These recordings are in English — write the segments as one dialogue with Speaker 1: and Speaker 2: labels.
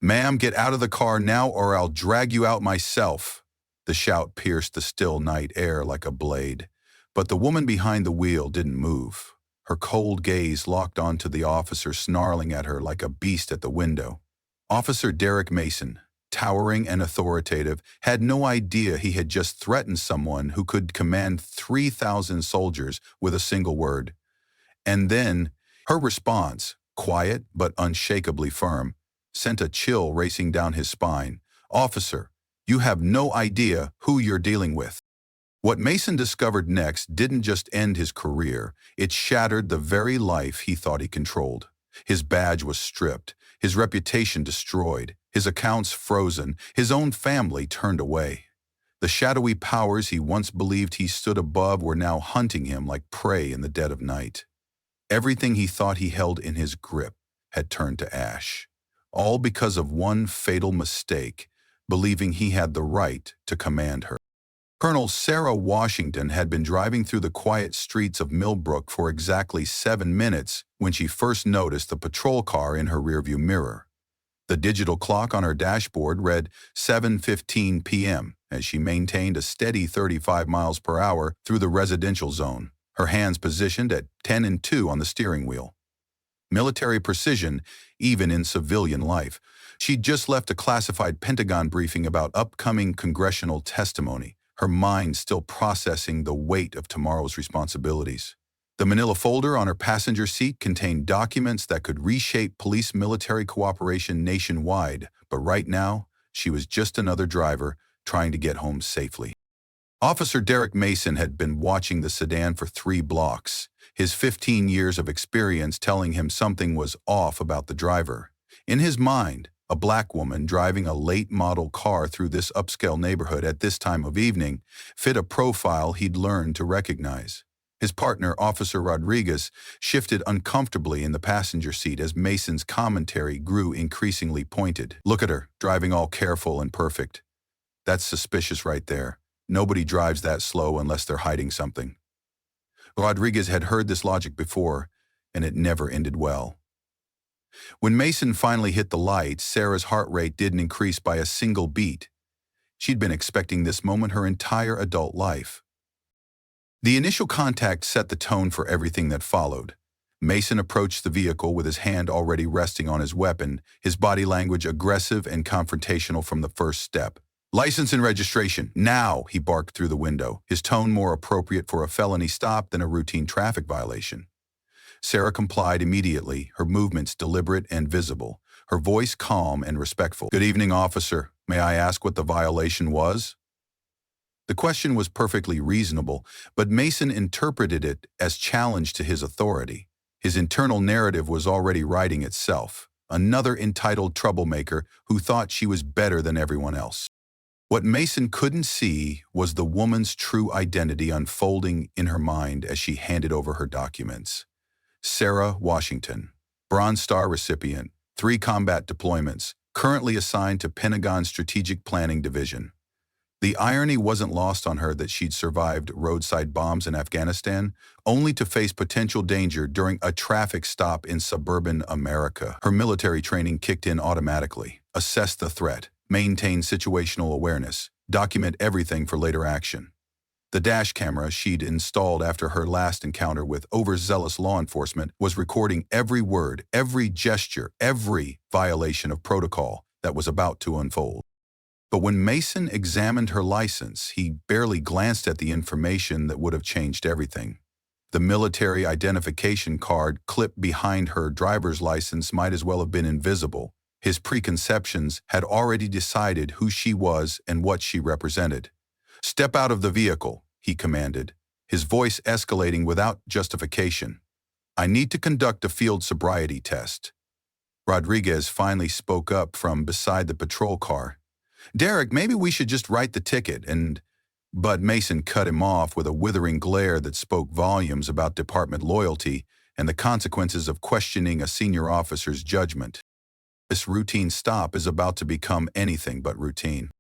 Speaker 1: "Ma'am, get out of the car now or I'll drag you out myself." The shout pierced the still night air like a blade. But the woman behind the wheel didn't move. Her cold gaze locked onto the officer snarling at her like a beast at the window. Officer Derek Mason, towering and authoritative, had no idea he had just threatened someone who could command 3,000 soldiers with a single word. And then, her response, quiet but unshakably firm, sent a chill racing down his spine. "Officer, you have no idea who you're dealing with." What Mason discovered next didn't just end his career, it shattered the very life he thought he controlled. His badge was stripped, his reputation destroyed, his accounts frozen, his own family turned away. The shadowy powers he once believed he stood above were now hunting him like prey in the dead of night. Everything he thought he held in his grip had turned to ash, all because of one fatal mistake, believing he had the right to command her. Colonel Sarah Washington had been driving through the quiet streets of Millbrook for exactly 7 minutes when she first noticed the patrol car in her rearview mirror. The digital clock on her dashboard read 7:15 p.m. as she maintained a steady 35 miles per hour through the residential zone, her hands positioned at 10 and 2 on the steering wheel. Military precision, even in civilian life. She'd just left a classified Pentagon briefing about upcoming congressional testimony, her mind still processing the weight of tomorrow's responsibilities. The manila folder on her passenger seat contained documents that could reshape police-military cooperation nationwide, but right now, she was just another driver trying to get home safely. Officer Derek Mason had been watching the sedan for 3 blocks, his 15 years of experience telling him something was off about the driver. In his mind, a black woman driving a late-model car through this upscale neighborhood at this time of evening fit a profile he'd learned to recognize. His partner, Officer Rodriguez, shifted uncomfortably in the passenger seat as Mason's commentary grew increasingly pointed. "Look at her, driving all careful and perfect. That's suspicious right there. Nobody drives that slow unless they're hiding something." Rodriguez had heard this logic before, and it never ended well. When Mason finally hit the light, Sarah's heart rate didn't increase by a single beat. She'd been expecting this moment her entire adult life. The initial contact set the tone for everything that followed. Mason approached the vehicle with his hand already resting on his weapon, his body language aggressive and confrontational from the first step. "License and registration, now!" he barked through the window, his tone more appropriate for a felony stop than a routine traffic violation. Sarah complied immediately, her movements deliberate and visible, her voice calm and respectful. "Good evening, officer. May I ask what the violation was?" The question was perfectly reasonable, but Mason interpreted it as challenge to his authority. His internal narrative was already writing itself, another entitled troublemaker who thought she was better than everyone else. What Mason couldn't see was the woman's true identity unfolding in her mind as she handed over her documents. Sarah Washington, Bronze Star recipient, 3 combat deployments, currently assigned to Pentagon Strategic Planning Division. The irony wasn't lost on her that she'd survived roadside bombs in Afghanistan, only to face potential danger during a traffic stop in suburban America. Her military training kicked in automatically. Assess the threat, maintain situational awareness, document everything for later action. The dash camera she'd installed after her last encounter with overzealous law enforcement was recording every word, every gesture, every violation of protocol that was about to unfold. But when Mason examined her license, he barely glanced at the information that would have changed everything. The military identification card clipped behind her driver's license might as well have been invisible. His preconceptions had already decided who she was and what she represented. "Step out of the vehicle," he commanded, his voice escalating without justification. "I need to conduct a field sobriety test." Rodriguez finally spoke up from beside the patrol car. "Derek, maybe we should just write the ticket and—" But Mason cut him off with a withering glare that spoke volumes about department loyalty and the consequences of questioning a senior officer's judgment. This routine stop is about to become anything but routine.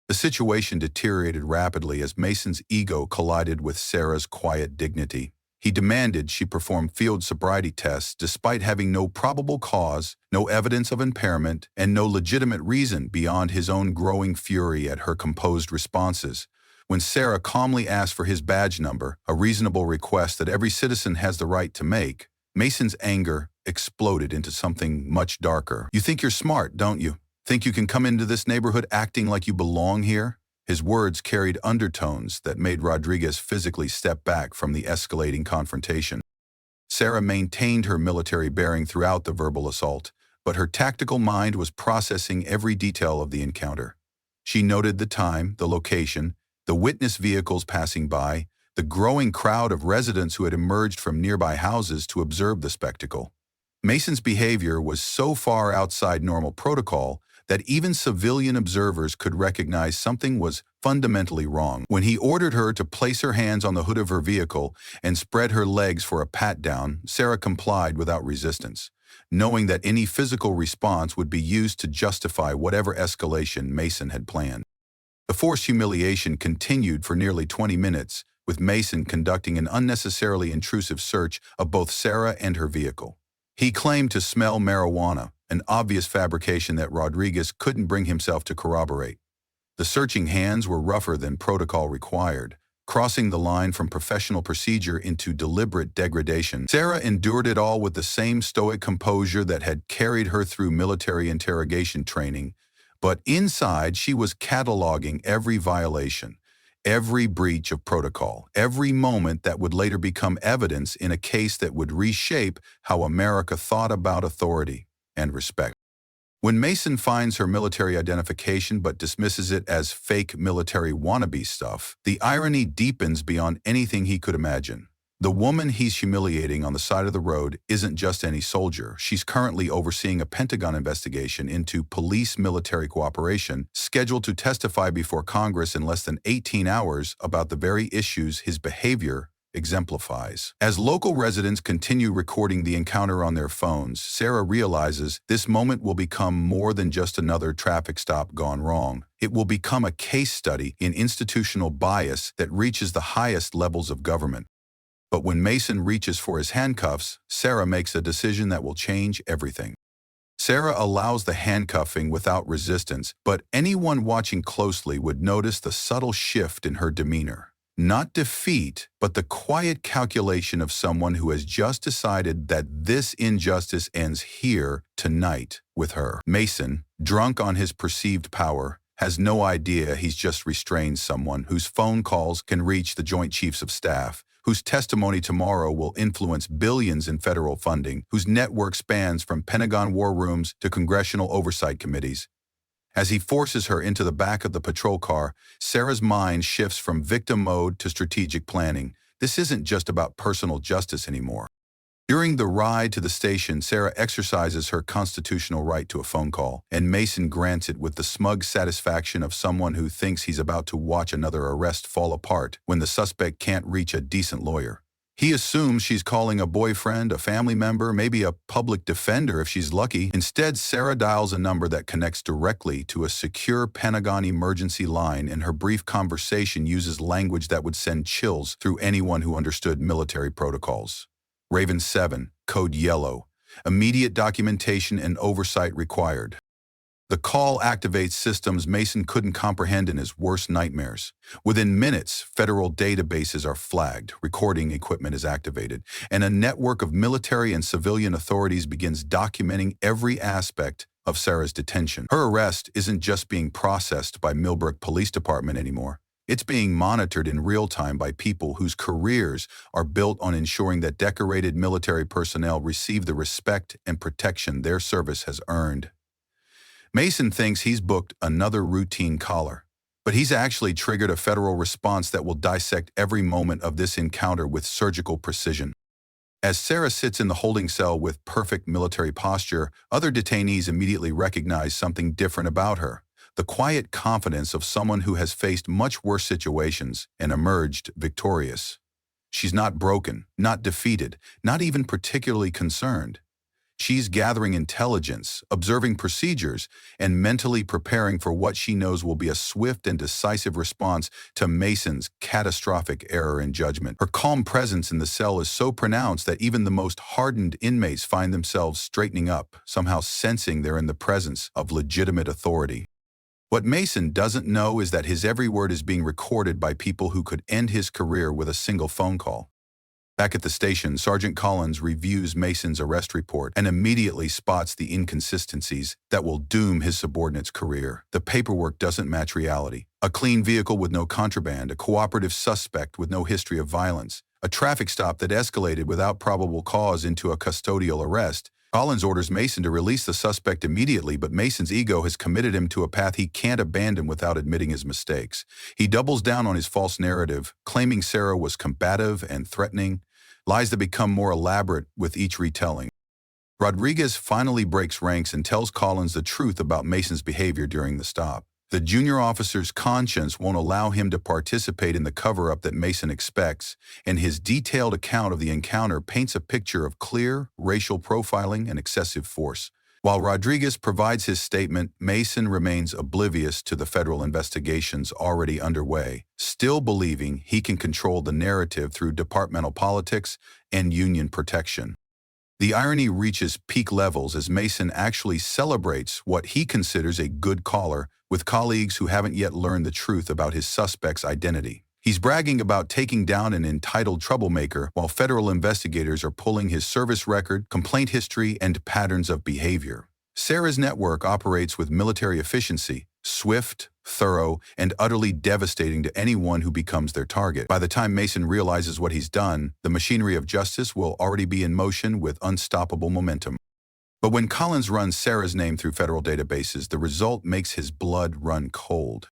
Speaker 1: The situation deteriorated rapidly as Mason's ego collided with Sarah's quiet dignity. He demanded she perform field sobriety tests despite having no probable cause, no evidence of impairment, and no legitimate reason beyond his own growing fury at her composed responses. When Sarah calmly asked for his badge number, a reasonable request that every citizen has the right to make, Mason's anger exploded into something much darker. "You think you're smart, don't you? Think you can come into this neighborhood acting like you belong here?" His words carried undertones that made Rodriguez physically step back from the escalating confrontation. Sarah maintained her military bearing throughout the verbal assault, but her tactical mind was processing every detail of the encounter. She noted the time, the location, the witness vehicles passing by, the growing crowd of residents who had emerged from nearby houses to observe the spectacle. Mason's behavior was so far outside normal protocol that even civilian observers could recognize something was fundamentally wrong. When he ordered her to place her hands on the hood of her vehicle and spread her legs for a pat-down, Sarah complied without resistance, knowing that any physical response would be used to justify whatever escalation Mason had planned. The forced humiliation continued for nearly 20 minutes, with Mason conducting an unnecessarily intrusive search of both Sarah and her vehicle. He claimed to smell marijuana, an obvious fabrication that Rodriguez couldn't bring himself to corroborate. The searching hands were rougher than protocol required, crossing the line from professional procedure into deliberate degradation. Sarah endured it all with the same stoic composure that had carried her through military interrogation training, but inside she was cataloging every violation, every breach of protocol, every moment that would later become evidence in a case that would reshape how America thought about authority and respect. When Mason finds her military identification but dismisses it as fake military wannabe stuff, the irony deepens beyond anything he could imagine. The woman he's humiliating on the side of the road isn't just any soldier. She's currently overseeing a Pentagon investigation into police-military cooperation, scheduled to testify before Congress in less than 18 hours about the very issues his behavior exemplifies. As local residents continue recording the encounter on their phones, Sarah realizes this moment will become more than just another traffic stop gone wrong. It will become a case study in institutional bias that reaches the highest levels of government. But when Mason reaches for his handcuffs, Sarah makes a decision that will change everything. Sarah allows the handcuffing without resistance, but anyone watching closely would notice the subtle shift in her demeanor. Not defeat, but the quiet calculation of someone who has just decided that this injustice ends here, tonight, with her. Mason, drunk on his perceived power, has no idea he's just restrained someone whose phone calls can reach the Joint Chiefs of Staff, whose testimony tomorrow will influence billions in federal funding, whose network spans from Pentagon war rooms to congressional oversight committees. As he forces her into the back of the patrol car, Sarah's mind shifts from victim mode to strategic planning. This isn't just about personal justice anymore. During the ride to the station, Sarah exercises her constitutional right to a phone call, and Mason grants it with the smug satisfaction of someone who thinks he's about to watch another arrest fall apart when the suspect can't reach a decent lawyer. He assumes she's calling a boyfriend, a family member, maybe a public defender if she's lucky. Instead, Sarah dials a number that connects directly to a secure Pentagon emergency line, and her brief conversation uses language that would send chills through anyone who understood military protocols. Raven 7, Code Yellow. Immediate documentation and oversight required. The call activates systems Mason couldn't comprehend in his worst nightmares. Within minutes, federal databases are flagged, recording equipment is activated, and a network of military and civilian authorities begins documenting every aspect of Sarah's detention. Her arrest isn't just being processed by Millbrook Police Department anymore. It's being monitored in real time by people whose careers are built on ensuring that decorated military personnel receive the respect and protection their service has earned. Mason thinks he's booked another routine collar, but he's actually triggered a federal response that will dissect every moment of this encounter with surgical precision. As Sarah sits in the holding cell with perfect military posture, other detainees immediately recognize something different about her. The quiet confidence of someone who has faced much worse situations and emerged victorious. She's not broken, not defeated, not even particularly concerned. She's gathering intelligence, observing procedures, and mentally preparing for what she knows will be a swift and decisive response to Mason's catastrophic error in judgment. Her calm presence in the cell is so pronounced that even the most hardened inmates find themselves straightening up, somehow sensing they're in the presence of legitimate authority. What Mason doesn't know is that his every word is being recorded by people who could end his career with a single phone call. Back at the station, Sergeant Collins reviews Mason's arrest report and immediately spots the inconsistencies that will doom his subordinate's career. The paperwork doesn't match reality. A clean vehicle with no contraband, a cooperative suspect with no history of violence, a traffic stop that escalated without probable cause into a custodial arrest. Collins orders Mason to release the suspect immediately, but Mason's ego has committed him to a path he can't abandon without admitting his mistakes. He doubles down on his false narrative, claiming Sarah was combative and threatening, lies that become more elaborate with each retelling. Rodriguez finally breaks ranks and tells Collins the truth about Mason's behavior during the stop. The junior officer's conscience won't allow him to participate in the cover-up that Mason expects, and his detailed account of the encounter paints a picture of clear racial profiling and excessive force. While Rodriguez provides his statement, Mason remains oblivious to the federal investigations already underway, still believing he can control the narrative through departmental politics and union protection. The irony reaches peak levels as Mason actually celebrates what he considers a good caller with colleagues who haven't yet learned the truth about his suspect's identity. He's bragging about taking down an entitled troublemaker while federal investigators are pulling his service record, complaint history, and patterns of behavior. Sarah's network operates with military efficiency, swift, thorough, and utterly devastating to anyone who becomes their target. By the time Mason realizes what he's done, the machinery of justice will already be in motion with unstoppable momentum. But when Collins runs Sarah's name through federal databases, the result makes his blood run cold.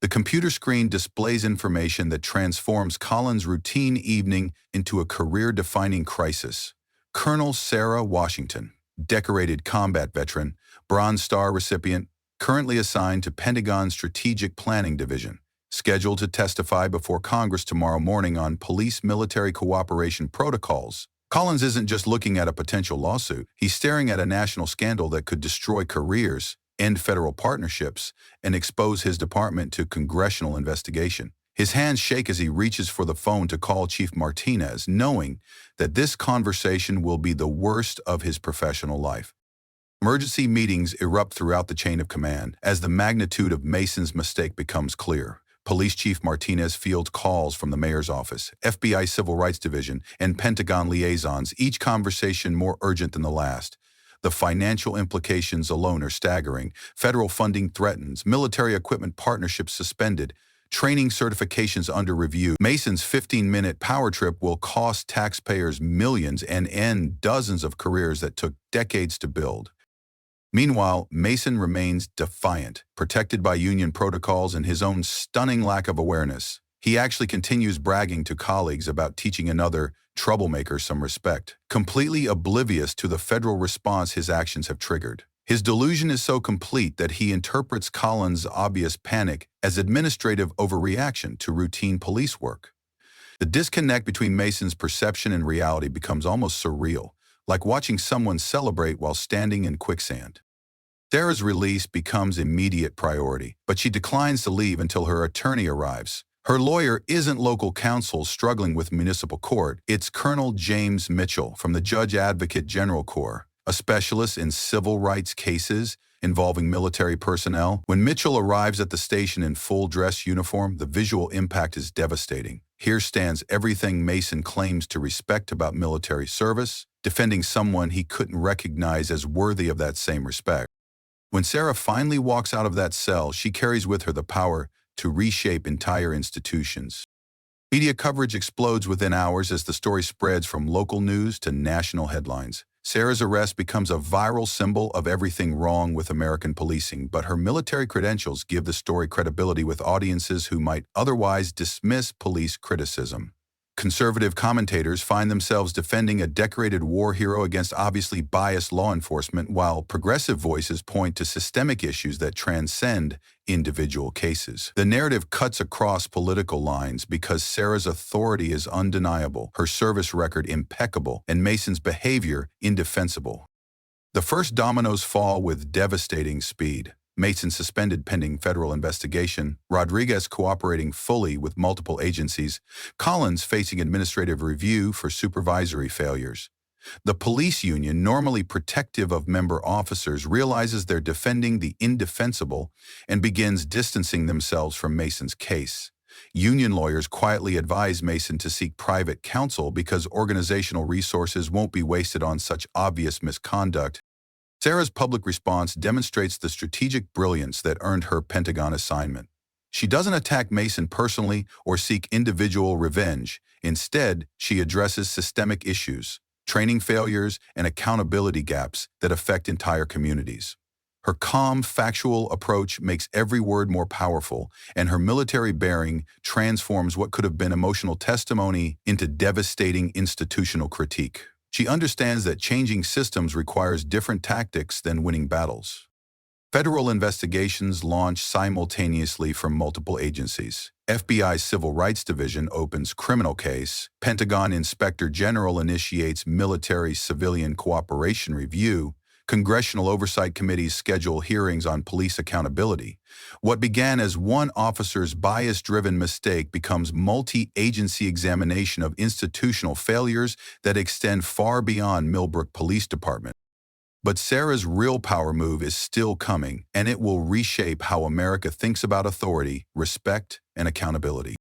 Speaker 1: The computer screen displays information that transforms Collins' routine evening into a career-defining crisis. Colonel Sarah Washington, decorated combat veteran, Bronze Star recipient, currently assigned to Pentagon's Strategic Planning Division, scheduled to testify before Congress tomorrow morning on police-military cooperation protocols. Collins isn't just looking at a potential lawsuit. He's staring at a national scandal that could destroy careers, end federal partnerships, and expose his department to congressional investigation. His hands shake as he reaches for the phone to call Chief Martinez, knowing that this conversation will be the worst of his professional life. Emergency meetings erupt throughout the chain of command as the magnitude of Mason's mistake becomes clear. Police Chief Martinez fields calls from the mayor's office, FBI Civil Rights Division, and Pentagon liaisons, each conversation more urgent than the last. The financial implications alone are staggering. Federal funding threatens, military equipment partnerships suspended, training certifications under review. Mason's 15-minute power trip will cost taxpayers millions and end dozens of careers that took decades to build. Meanwhile, Mason remains defiant, protected by union protocols and his own stunning lack of awareness. He actually continues bragging to colleagues about teaching another troublemaker some respect, completely oblivious to the federal response his actions have triggered. His delusion is so complete that he interprets Collins' obvious panic as administrative overreaction to routine police work. The disconnect between Mason's perception and reality becomes almost surreal, like watching someone celebrate while standing in quicksand. Sarah's release becomes immediate priority, but she declines to leave until her attorney arrives. Her lawyer isn't local counsel struggling with municipal court, it's Colonel James Mitchell from the Judge Advocate General Corps, a specialist in civil rights cases involving military personnel. When Mitchell arrives at the station in full dress uniform, the visual impact is devastating. Here stands everything Mason claims to respect about military service, defending someone he couldn't recognize as worthy of that same respect. When Sarah finally walks out of that cell, she carries with her the power to reshape entire institutions. Media coverage explodes within hours as the story spreads from local news to national headlines. Sarah's arrest becomes a viral symbol of everything wrong with American policing, but her military credentials give the story credibility with audiences who might otherwise dismiss police criticism. Conservative commentators find themselves defending a decorated war hero against obviously biased law enforcement, while progressive voices point to systemic issues that transcend individual cases. The narrative cuts across political lines because Sarah's authority is undeniable, her service record impeccable, and Mason's behavior indefensible. The first dominoes fall with devastating speed. Mason suspended pending federal investigation, Rodriguez cooperating fully with multiple agencies, Collins facing administrative review for supervisory failures. The police union, normally protective of member officers, realizes they're defending the indefensible and begins distancing themselves from Mason's case. Union lawyers quietly advise Mason to seek private counsel because organizational resources won't be wasted on such obvious misconduct. Sarah's public response demonstrates the strategic brilliance that earned her Pentagon assignment. She doesn't attack Mason personally or seek individual revenge. Instead, she addresses systemic issues, training failures, and accountability gaps that affect entire communities. Her calm, factual approach makes every word more powerful, and her military bearing transforms what could have been emotional testimony into devastating institutional critique. She understands that changing systems requires different tactics than winning battles. Federal investigations launch simultaneously from multiple agencies. FBI's Civil Rights Division opens criminal case. Pentagon Inspector General initiates military-civilian cooperation review. Congressional oversight committees schedule hearings on police accountability. What began as one officer's bias-driven mistake becomes multi-agency examination of institutional failures that extend far beyond Millbrook Police Department. But Sarah's real power move is still coming, and it will reshape how America thinks about authority, respect, and accountability.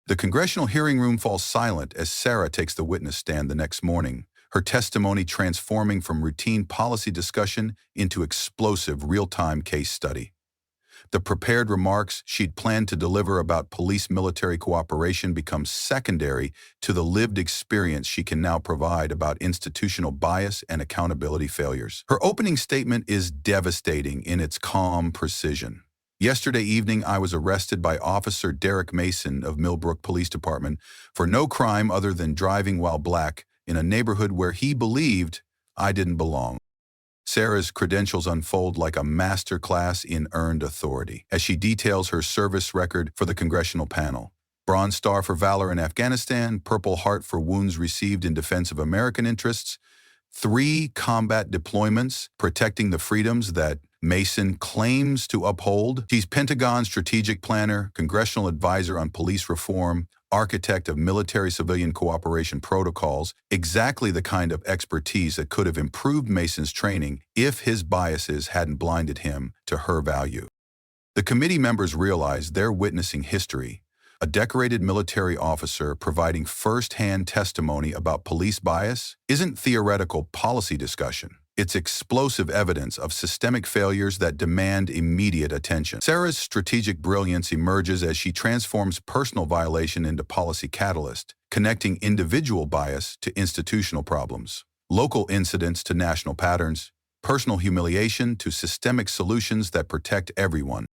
Speaker 1: The congressional hearing room falls silent as Sarah takes the witness stand the next morning, her testimony transforming from routine policy discussion into explosive real-time case study. The prepared remarks she'd planned to deliver about police-military cooperation become secondary to the lived experience she can now provide about institutional bias and accountability failures. Her opening statement is devastating in its calm precision. Yesterday evening, I was arrested by Officer Derek Mason of Millbrook Police Department for no crime other than driving while black in a neighborhood where he believed I didn't belong. Sarah's credentials unfold like a masterclass in earned authority as she details her service record for the congressional panel. Bronze Star for Valor in Afghanistan, Purple Heart for wounds received in defense of American interests, 3 combat deployments protecting the freedoms that Mason claims to uphold. She's Pentagon strategic planner, congressional advisor on police reform, architect of military-civilian cooperation protocols, exactly the kind of expertise that could have improved Mason's training if his biases hadn't blinded him to her value. The committee members realize they're witnessing history, a decorated military officer providing first-hand testimony about police bias isn't theoretical policy discussion. It's explosive evidence of systemic failures that demand immediate attention. Sarah's strategic brilliance emerges as she transforms personal violation into policy catalyst, connecting individual bias to institutional problems, local incidents to national patterns, personal humiliation to systemic solutions that protect everyone.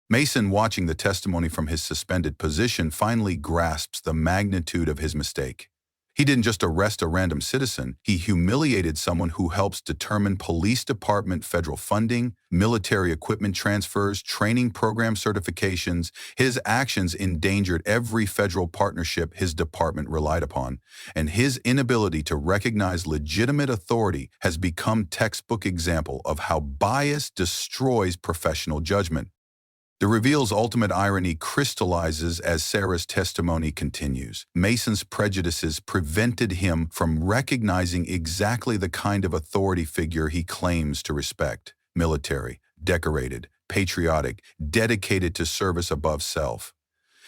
Speaker 1: Mason, watching the testimony from his suspended position, finally grasps the magnitude of his mistake. He didn't just arrest a random citizen, he humiliated someone who helps determine police department federal funding, military equipment transfers, training program certifications. His actions endangered every federal partnership his department relied upon, and his inability to recognize legitimate authority has become textbook example of how bias destroys professional judgment. The reveal's ultimate irony crystallizes as Sarah's testimony continues. Mason's prejudices prevented him from recognizing exactly the kind of authority figure he claims to respect: military, decorated, patriotic, dedicated to service above self.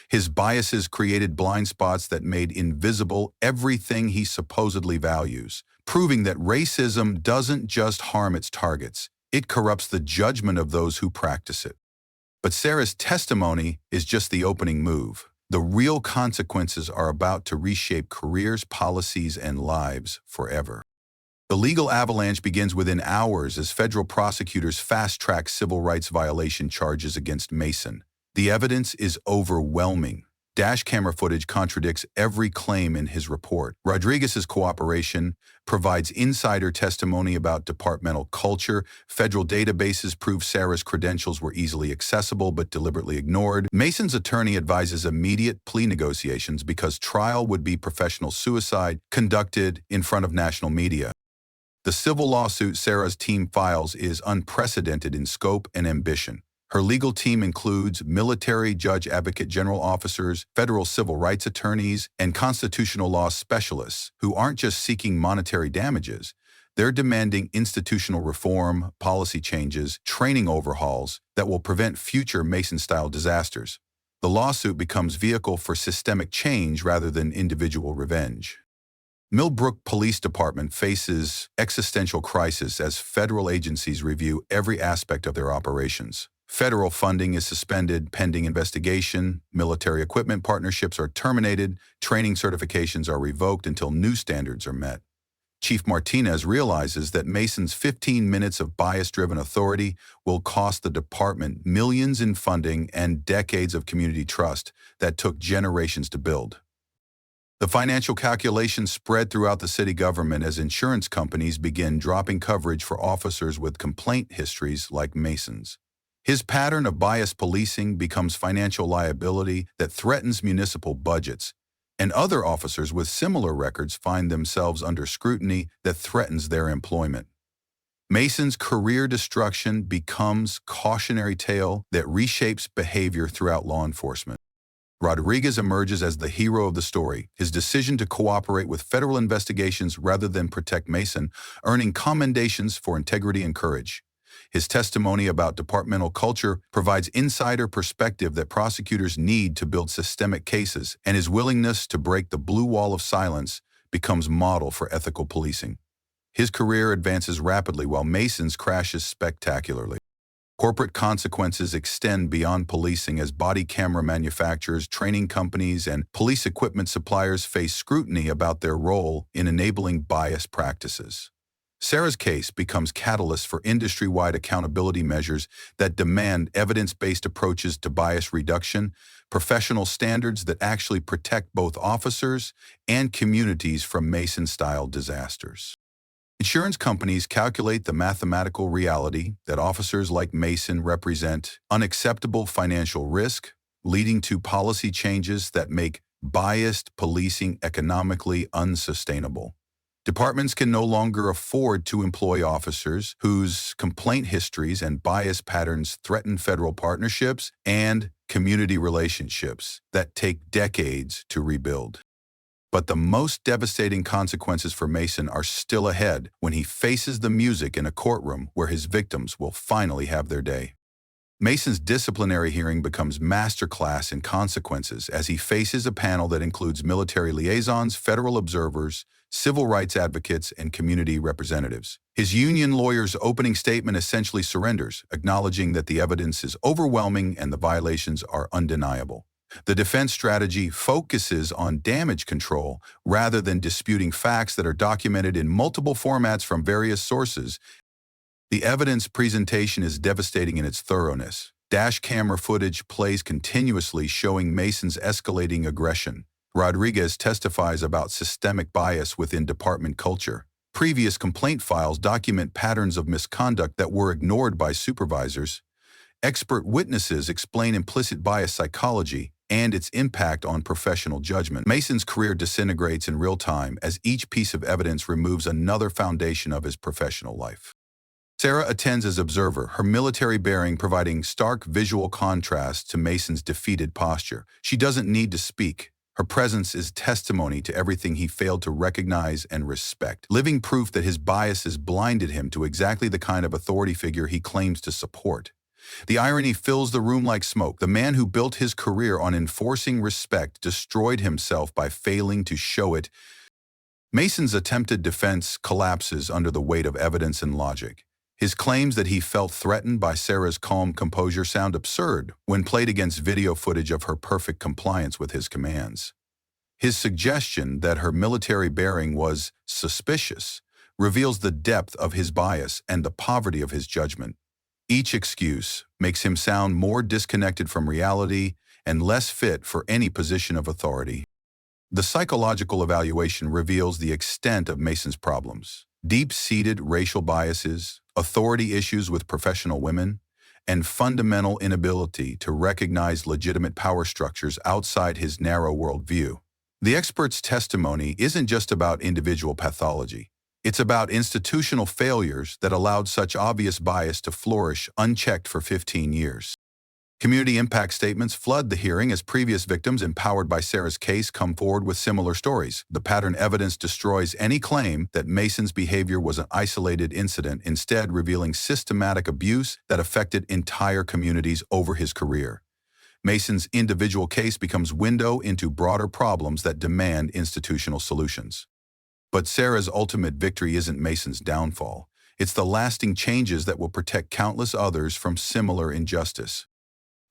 Speaker 1: His biases created blind spots that made invisible everything he supposedly values, proving that racism doesn't just harm its targets, it corrupts the judgment of those who practice it. But Sarah's testimony is just the opening move. The real consequences are about to reshape careers, policies, and lives forever. The legal avalanche begins within hours as federal prosecutors fast-track civil rights violation charges against Mason. The evidence is overwhelming. Dash camera footage contradicts every claim in his report. Rodriguez's cooperation provides insider testimony about departmental culture. Federal databases prove Sarah's credentials were easily accessible but deliberately ignored. Mason's attorney advises immediate plea negotiations because trial would be professional suicide conducted in front of national media. The civil lawsuit Sarah's team files is unprecedented in scope and ambition. Her legal team includes military judge advocate general officers, federal civil rights attorneys, and constitutional law specialists who aren't just seeking monetary damages. They're demanding institutional reform, policy changes, training overhauls that will prevent future Mason-style disasters. The lawsuit becomes vehicle for systemic change rather than individual revenge. Millbrook Police Department faces existential crisis as federal agencies review every aspect of their operations. Federal funding is suspended pending investigation, military equipment partnerships are terminated, training certifications are revoked until new standards are met. Chief Martinez realizes that Mason's 15 minutes of bias-driven authority will cost the department millions in funding and decades of community trust that took generations to build. The financial calculations spread throughout the city government as insurance companies begin dropping coverage for officers with complaint histories like Mason's. His pattern of bias policing becomes financial liability that threatens municipal budgets, and other officers with similar records find themselves under scrutiny that threatens their employment. Mason's career destruction becomes a cautionary tale that reshapes behavior throughout law enforcement. Rodriguez emerges as the hero of the story, his decision to cooperate with federal investigations rather than protect Mason, earning commendations for integrity and courage. His testimony about departmental culture provides insider perspective that prosecutors need to build systemic cases, and his willingness to break the blue wall of silence becomes model for ethical policing. His career advances rapidly while Mason's crashes spectacularly. Corporate consequences extend beyond policing as body camera manufacturers, training companies, and police equipment suppliers face scrutiny about their role in enabling bias practices. Sarah's case becomes catalyst for industry-wide accountability measures that demand evidence-based approaches to bias reduction, professional standards that actually protect both officers and communities from Mason-style disasters. Insurance companies calculate the mathematical reality that officers like Mason represent unacceptable financial risk, leading to policy changes that make biased policing economically unsustainable. Departments can no longer afford to employ officers whose complaint histories and bias patterns threaten federal partnerships and community relationships that take decades to rebuild. But the most devastating consequences for Mason are still ahead when he faces the music in a courtroom where his victims will finally have their day. Mason's disciplinary hearing becomes masterclass in consequences as he faces a panel that includes military liaisons, federal observers, civil rights advocates, and community representatives. His union lawyer's opening statement essentially surrenders, acknowledging that the evidence is overwhelming and the violations are undeniable. The defense strategy focuses on damage control rather than disputing facts that are documented in multiple formats from various sources. The evidence presentation is devastating in its thoroughness. Dash camera footage plays continuously showing Mason's escalating aggression. Rodriguez testifies about systemic bias within department culture. Previous complaint files document patterns of misconduct that were ignored by supervisors. Expert witnesses explain implicit bias psychology and its impact on professional judgment. Mason's career disintegrates in real time as each piece of evidence removes another foundation of his professional life. Sarah attends as observer, her military bearing providing stark visual contrast to Mason's defeated posture. She doesn't need to speak. Her presence is testimony to everything he failed to recognize and respect, living proof that his biases blinded him to exactly the kind of authority figure he claims to support. The irony fills the room like smoke. The man who built his career on enforcing respect destroyed himself by failing to show it. Mason's attempted defense collapses under the weight of evidence and logic. His claims that he felt threatened by Sarah's calm composure sound absurd when played against video footage of her perfect compliance with his commands. His suggestion that her military bearing was suspicious reveals the depth of his bias and the poverty of his judgment. Each excuse makes him sound more disconnected from reality and less fit for any position of authority. The psychological evaluation reveals the extent of Mason's problems: deep-seated racial biases, authority issues with professional women, and fundamental inability to recognize legitimate power structures outside his narrow worldview. The expert's testimony isn't just about individual pathology. It's about institutional failures that allowed such obvious bias to flourish unchecked for 15 years. Community impact statements flood the hearing as previous victims empowered by Sarah's case come forward with similar stories. The pattern evidence destroys any claim that Mason's behavior was an isolated incident, instead revealing systematic abuse that affected entire communities over his career. Mason's individual case becomes window into broader problems that demand institutional solutions. But Sarah's ultimate victory isn't Mason's downfall. It's the lasting changes that will protect countless others from similar injustice.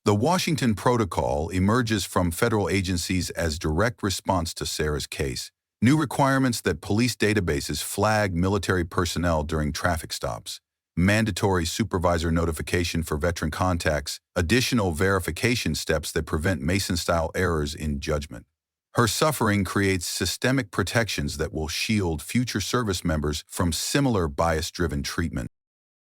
Speaker 1: The Washington Protocol emerges from federal agencies as direct response to Sarah's case. New requirements that police databases flag military personnel during traffic stops, mandatory supervisor notification for veteran contacts, additional verification steps that prevent Mason-style errors in judgment. Her suffering creates systemic protections that will shield future service members from similar bias-driven treatment.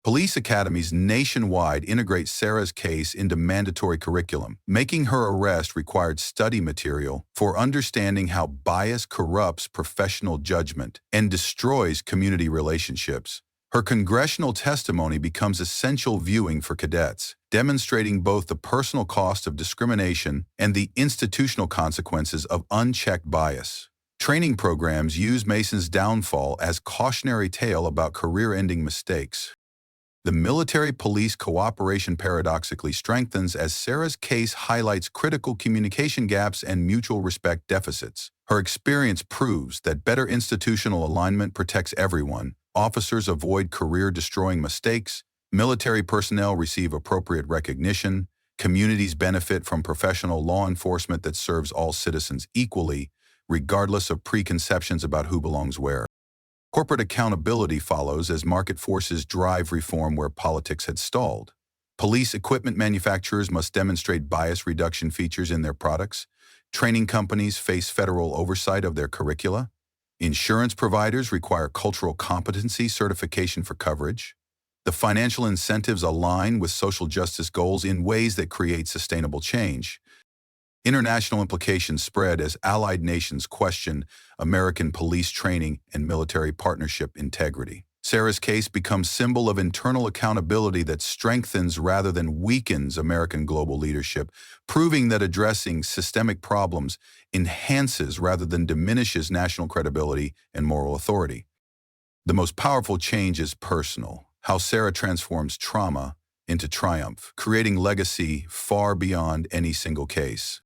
Speaker 1: Police academies nationwide integrate Sarah's case into mandatory curriculum, making her arrest required study material for understanding how bias corrupts professional judgment and destroys community relationships. Her congressional testimony becomes essential viewing for cadets, demonstrating both the personal cost of discrimination and the institutional consequences of unchecked bias. Training programs use Mason's downfall as cautionary tale about career-ending mistakes. The military-police cooperation paradoxically strengthens as Sarah's case highlights critical communication gaps and mutual respect deficits. Her experience proves that better institutional alignment protects everyone. Officers avoid career-destroying mistakes, military personnel receive appropriate recognition, communities benefit from professional law enforcement that serves all citizens equally, regardless of preconceptions about who belongs where. Corporate accountability follows as market forces drive reform where politics had stalled. Police equipment manufacturers must demonstrate bias reduction features in their products. Training companies face federal oversight of their curricula. Insurance providers require cultural competency certification for coverage. The financial incentives align with social justice goals in ways that create sustainable change. International implications spread as allied nations question American police training and military partnership integrity. Sarah's case becomes symbol of internal accountability that strengthens rather than weakens American global leadership, proving that addressing systemic problems enhances rather than diminishes national credibility and moral authority. The most powerful change is personal, how Sarah transforms trauma into triumph, creating legacy far beyond any single case.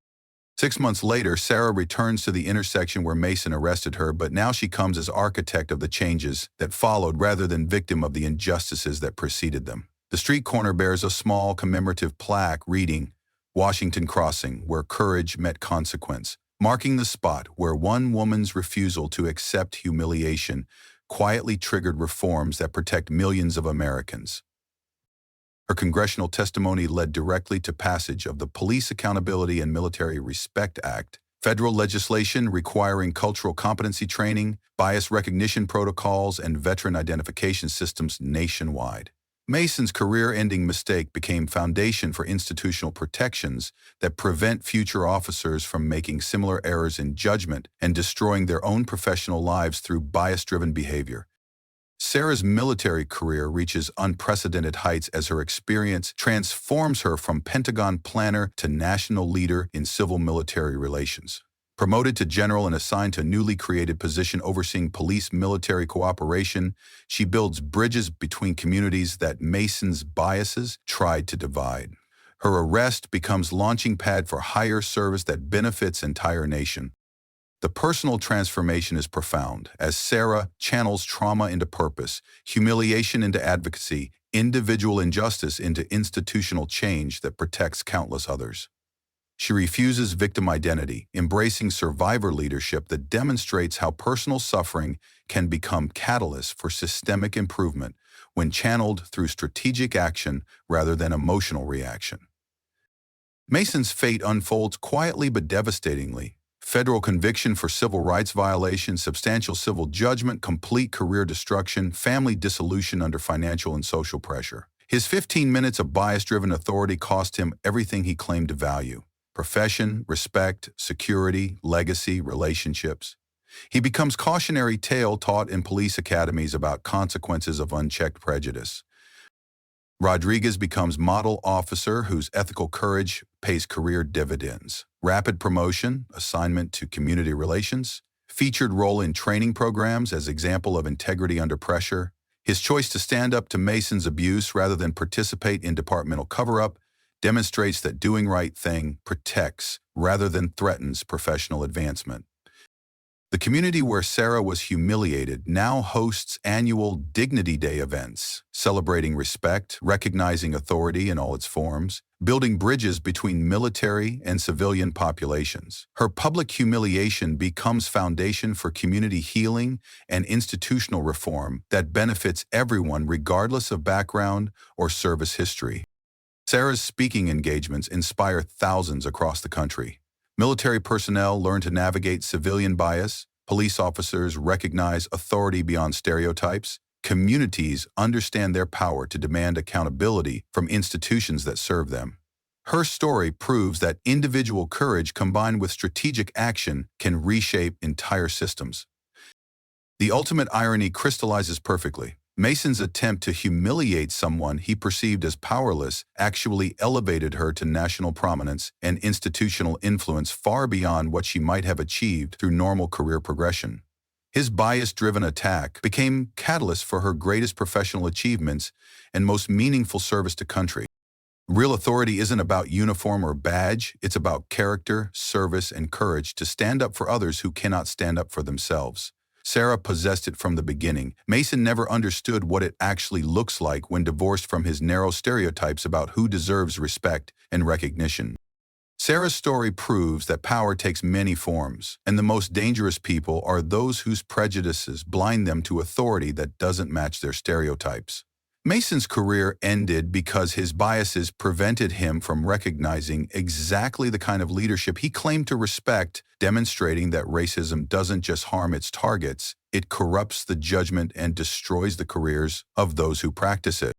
Speaker 1: 6 months later, Sarah returns to the intersection where Mason arrested her, but now she comes as architect of the changes that followed rather than victim of the injustices that preceded them. The street corner bears a small commemorative plaque reading, "Washington Crossing, where courage met consequence," marking the spot where one woman's refusal to accept humiliation quietly triggered reforms that protect millions of Americans. Her congressional testimony led directly to passage of the Police Accountability and Military Respect Act, federal legislation requiring cultural competency training, bias recognition protocols, and veteran identification systems nationwide. Mason's career-ending mistake became foundation for institutional protections that prevent future officers from making similar errors in judgment and destroying their own professional lives through bias-driven behavior. Sarah's military career reaches unprecedented heights as her experience transforms her from Pentagon planner to national leader in civil-military relations. Promoted to general and assigned to a newly created position overseeing police-military cooperation, she builds bridges between communities that Mason's biases tried to divide. Her arrest becomes launching pad for higher service that benefits entire nation. The personal transformation is profound, as Sarah channels trauma into purpose, humiliation into advocacy, individual injustice into institutional change that protects countless others. She refuses victim identity, embracing survivor leadership that demonstrates how personal suffering can become catalysts for systemic improvement when channeled through strategic action rather than emotional reaction. Mason's fate unfolds quietly but devastatingly. Federal conviction for civil rights violation, substantial civil judgment, complete career destruction, family dissolution under financial and social pressure. His 15 minutes of bias-driven authority cost him everything he claimed to value: profession, respect, security, legacy, relationships. He becomes cautionary tale taught in police academies about consequences of unchecked prejudice. Rodriguez becomes model officer whose ethical courage pays career dividends. Rapid promotion, assignment to community relations, featured role in training programs as example of integrity under pressure. His choice to stand up to Mason's abuse rather than participate in departmental cover-up demonstrates that doing right thing protects rather than threatens professional advancement. The community where Sarah was humiliated now hosts annual Dignity Day events, celebrating respect, recognizing authority in all its forms, building bridges between military and civilian populations. Her public humiliation becomes foundation for community healing and institutional reform that benefits everyone regardless of background or service history. Sarah's speaking engagements inspire thousands across the country. Military personnel learn to navigate civilian bias, police officers recognize authority beyond stereotypes, communities understand their power to demand accountability from institutions that serve them. Her story proves that individual courage combined with strategic action can reshape entire systems. The ultimate irony crystallizes perfectly. Mason's attempt to humiliate someone he perceived as powerless actually elevated her to national prominence and institutional influence far beyond what she might have achieved through normal career progression. His bias-driven attack became catalyst for her greatest professional achievements and most meaningful service to country. Real authority isn't about uniform or badge, it's about character, service, and courage to stand up for others who cannot stand up for themselves. Sarah possessed it from the beginning. Mason never understood what it actually looks like when divorced from his narrow stereotypes about who deserves respect and recognition. Sarah's story proves that power takes many forms, and the most dangerous people are those whose prejudices blind them to authority that doesn't match their stereotypes. Mason's career ended because his biases prevented him from recognizing exactly the kind of leadership he claimed to respect, demonstrating that racism doesn't just harm its targets, it corrupts the judgment and destroys the careers of those who practice it.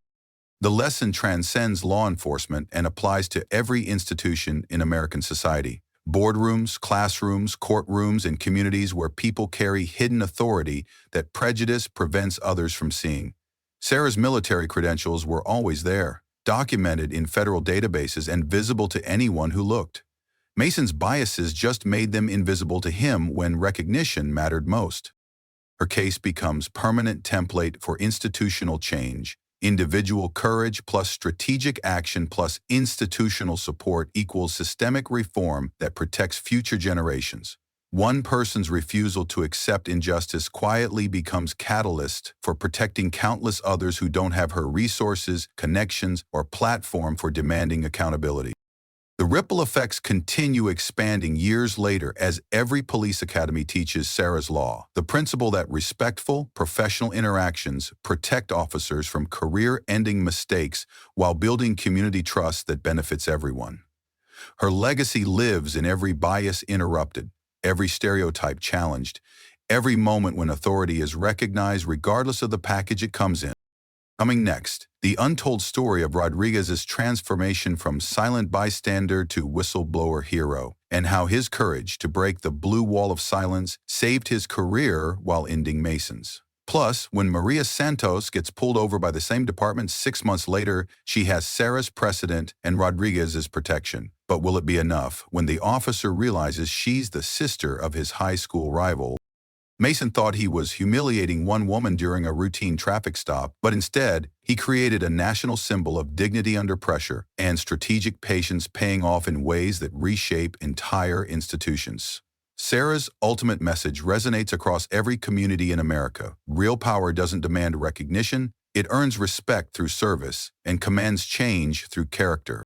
Speaker 1: The lesson transcends law enforcement and applies to every institution in American society. Boardrooms, classrooms, courtrooms, and communities where people carry hidden authority that prejudice prevents others from seeing. Sarah's military credentials were always there, documented in federal databases and visible to anyone who looked. Mason's biases just made them invisible to him when recognition mattered most. Her case becomes permanent template for institutional change. Individual courage plus strategic action plus institutional support equals systemic reform that protects future generations. One person's refusal to accept injustice quietly becomes catalyst for protecting countless others who don't have her resources, connections, or platform for demanding accountability. The ripple effects continue expanding years later as every police academy teaches Sarah's law, the principle that respectful, professional interactions protect officers from career-ending mistakes while building community trust that benefits everyone. Her legacy lives in every bias interrupted, every stereotype challenged, every moment when authority is recognized regardless of the package it comes in. Coming next, the untold story of Rodriguez's transformation from silent bystander to whistleblower hero, and how his courage to break the blue wall of silence saved his career while ending Mason's. Plus, when Maria Santos gets pulled over by the same department 6 months later, she has Sarah's precedent and Rodriguez's protection. But will it be enough when the officer realizes she's the sister of his high school rival? Mason thought he was humiliating one woman during a routine traffic stop, but instead, he created a national symbol of dignity under pressure and strategic patience paying off in ways that reshape entire institutions. Sarah's ultimate message resonates across every community in America. Real power doesn't demand recognition, it earns respect through service and commands change through character.